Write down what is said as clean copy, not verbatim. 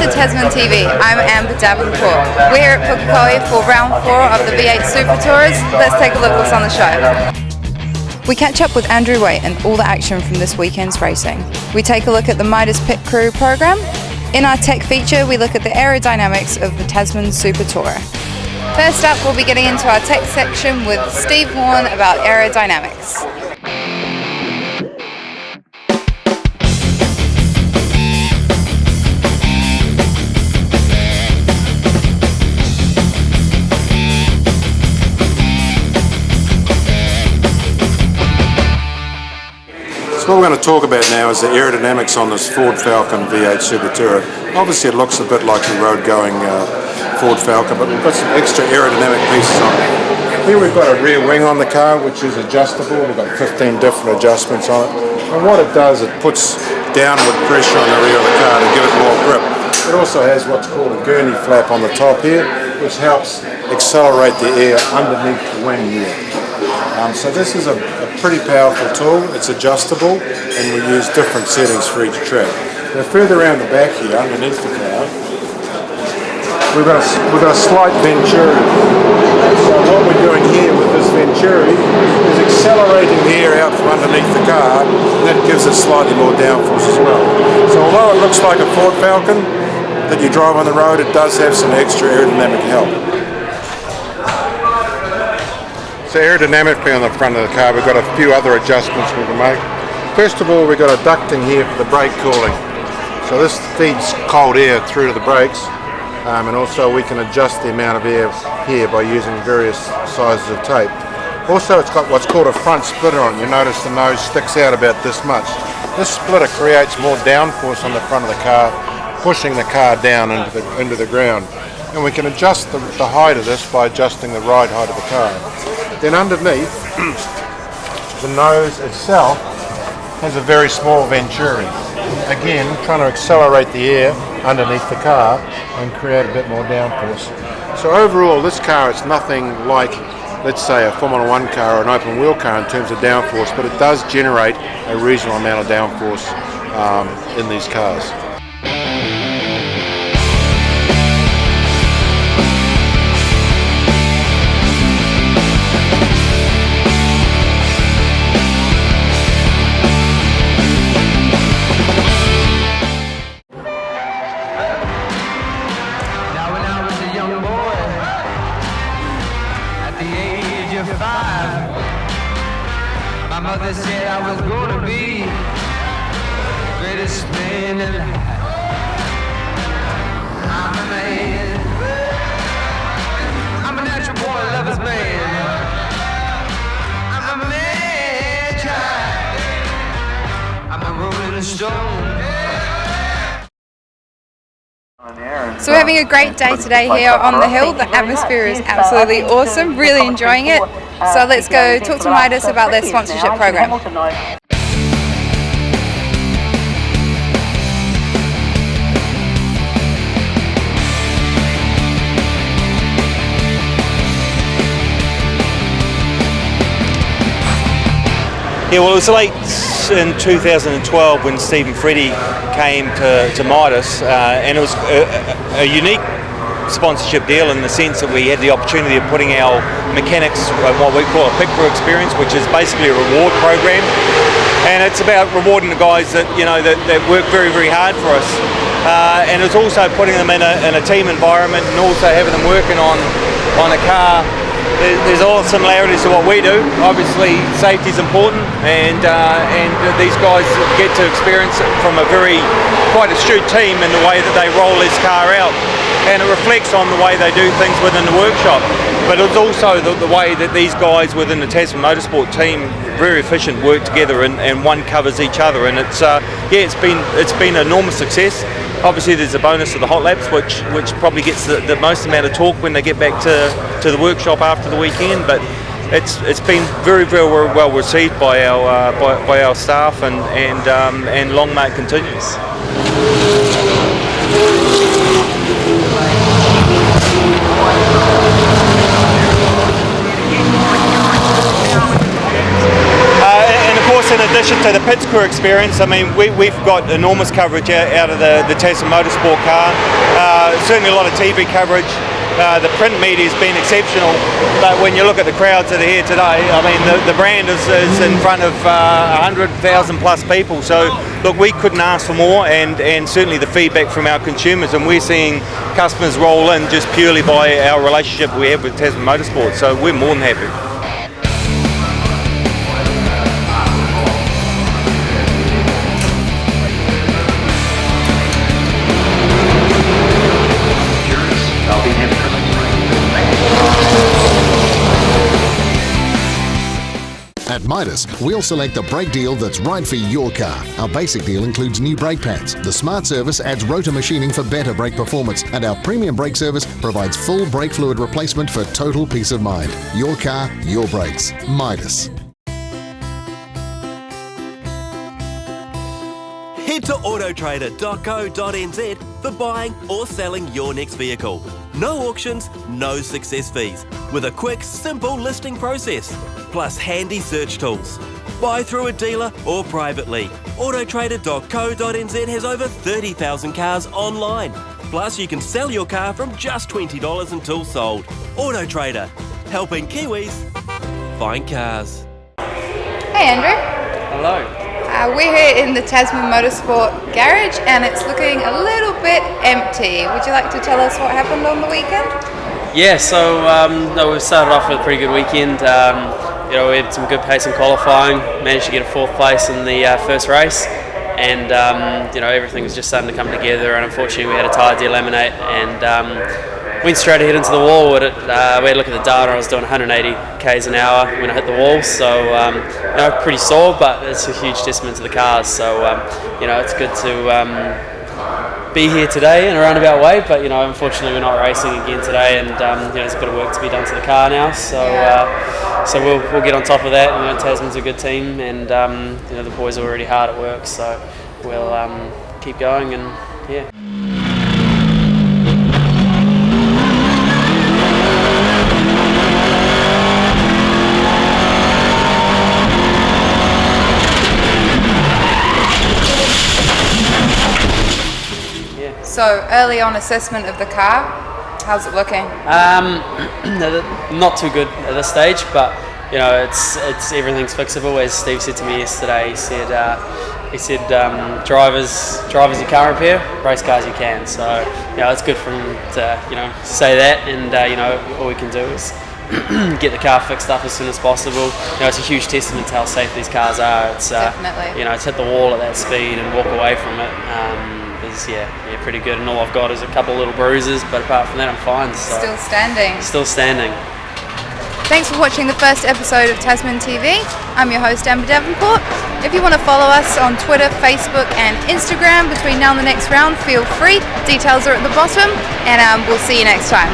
to TasmanTV. I'm Davenport. We're here at Pukekohe for round 4 of the V8SuperTourers. Let's take a look what's on the show. We catch up with Andrew Waite and all the action from this weekend's racing. We take a look at the Midas pit crew program. In our tech feature, we look at the aerodynamics of the Tasman SuperTourer. First up, we'll be getting into our tech section with Steve Warren about aerodynamics. So what we're going to talk about now is the aerodynamics on this Ford Falcon V8 SuperTourer. Obviously it looks a bit like a road-going Ford Falcon, but we've got some extra aerodynamic pieces on it. Here we've got a rear wing on the car which is adjustable. We've got 15 different adjustments on it. And what it does, it puts downward pressure on the rear of the car to give it more grip. It also has what's called a gurney flap on the top here, which helps accelerate the air underneath the wing here. So this is a pretty powerful tool. It's adjustable and we use different settings for each track. Now further around the back here, underneath the car, we've got a slight venturi. So what we're doing here with this venturi is accelerating the air out from underneath the car, and that gives it slightly more downforce as well. So although it looks like a Ford Falcon that you drive on the road, it does have some extra aerodynamic help. So aerodynamically on the front of the car, we've got a few other adjustments we can make. First of all, we've got a ducting here for the brake cooling. So this feeds cold air through to the brakes, and also we can adjust the amount of air here by using various sizes of tape. Also, it's got what's called a front splitter on it. You notice the nose sticks out about this much. This splitter creates more downforce on the front of the car, pushing the car down into the ground. And we can adjust the height of this by adjusting the ride height of the car. Then underneath, the nose itself has a very small venturi. Again, trying to accelerate the air underneath the car and create a bit more downforce. So overall, this car is nothing like, let's say, a Formula 1 car or an open wheel car in terms of downforce, but it does generate a reasonable amount of downforce in these cars. My mother said I was gonna be the greatest man alive. I'm a man. I'm a natural born lover's man. I'm a man child. I'm a rolling stone. So we're having a great day today here on the hill. The atmosphere is absolutely awesome, really enjoying it. So let's go talk to Midas about their sponsorship program. Yeah, well, it was late in 2012 when Steve and Freddy came to Midas, and it was a unique sponsorship deal in the sense that we had the opportunity of putting our mechanics on what we call a pit crew experience, which is basically a reward program, and it's about rewarding the guys that that work very, very hard for us, and it's also putting them in a team environment and also having them working on a car. There's all similarities to what we do. Obviously, safety is important, and these guys get to experience it from a quite astute team in the way that they roll this car out, and it reflects on the way they do things within the workshop. But it's also the way that these guys within the Tasman Motorsport team, very efficient, work together, and one covers each other. And it's it's been an enormous success. Obviously there's a bonus of the hot laps, which probably gets the most amount of talk when they get back to the workshop after the weekend. But it's been very, very well received by our staff, and long may it continues. And of course, in addition to so the pits crew experience, I mean, we've got enormous coverage out of the Tasman Motorsport car. Certainly a lot of TV coverage. The print media has been exceptional, but when you look at the crowds that are here today, I mean, the brand is in front of 100,000 plus people. So look, we couldn't ask for more, and certainly the feedback from our consumers, and we're seeing customers roll in just purely by our relationship we have with Tasman Motorsport. So we're more than happy. At Midas, we'll select the brake deal that's right for your car. Our basic deal includes new brake pads. The Smart Service adds rotor machining for better brake performance, and our Premium Brake Service provides full brake fluid replacement for total peace of mind. Your car, your brakes. Midas. Head to autotrader.co.nz for buying or selling your next vehicle. No auctions, no success fees, with a quick, simple listing process, plus handy search tools. Buy through a dealer or privately. Autotrader.co.nz has over 30,000 cars online. Plus, you can sell your car from just $20 until sold. Autotrader, helping Kiwis find cars. Hey Andrew. Hello. We're here in the Tasman Motorsport garage and it's looking a little bit empty. Would you like to tell us what happened on the weekend? Yeah, so we started off with a pretty good weekend. We had some good pace in qualifying, managed to get a 4th place in the first race, and everything was just starting to come together, and unfortunately we had a tyre delaminate and went straight ahead into the wall. We had a look at the data. I was doing 180 k's an hour when I hit the wall, so pretty sore, but it's a huge testament to the cars. So it's good to be here today in a roundabout way, but unfortunately we're not racing again today, and there's a bit of work to be done to the car now. So so we'll get on top of that. Tasman's a good team, and the boys are already hard at work, so we'll keep going, and yeah. So, early on assessment of the car, how's it looking? Not too good at this stage, but it's everything's fixable. As Steve said to me yesterday, he said drivers you can't repair, race cars you can. So it's good for him to say that, and all we can do is get the car fixed up as soon as possible. It's a huge testament to how safe these cars are. It's definitely it's hit the wall at that speed and walk away from it. Is pretty good, and all I've got is a couple of little bruises, but apart from that I'm fine. So. Still standing. Thanks for watching the first episode of TasmanTV. I'm your host Amber Davenport. If you want to follow us on Twitter, Facebook and Instagram between now and the next round, feel free. Details are at the bottom, and we'll see you next time.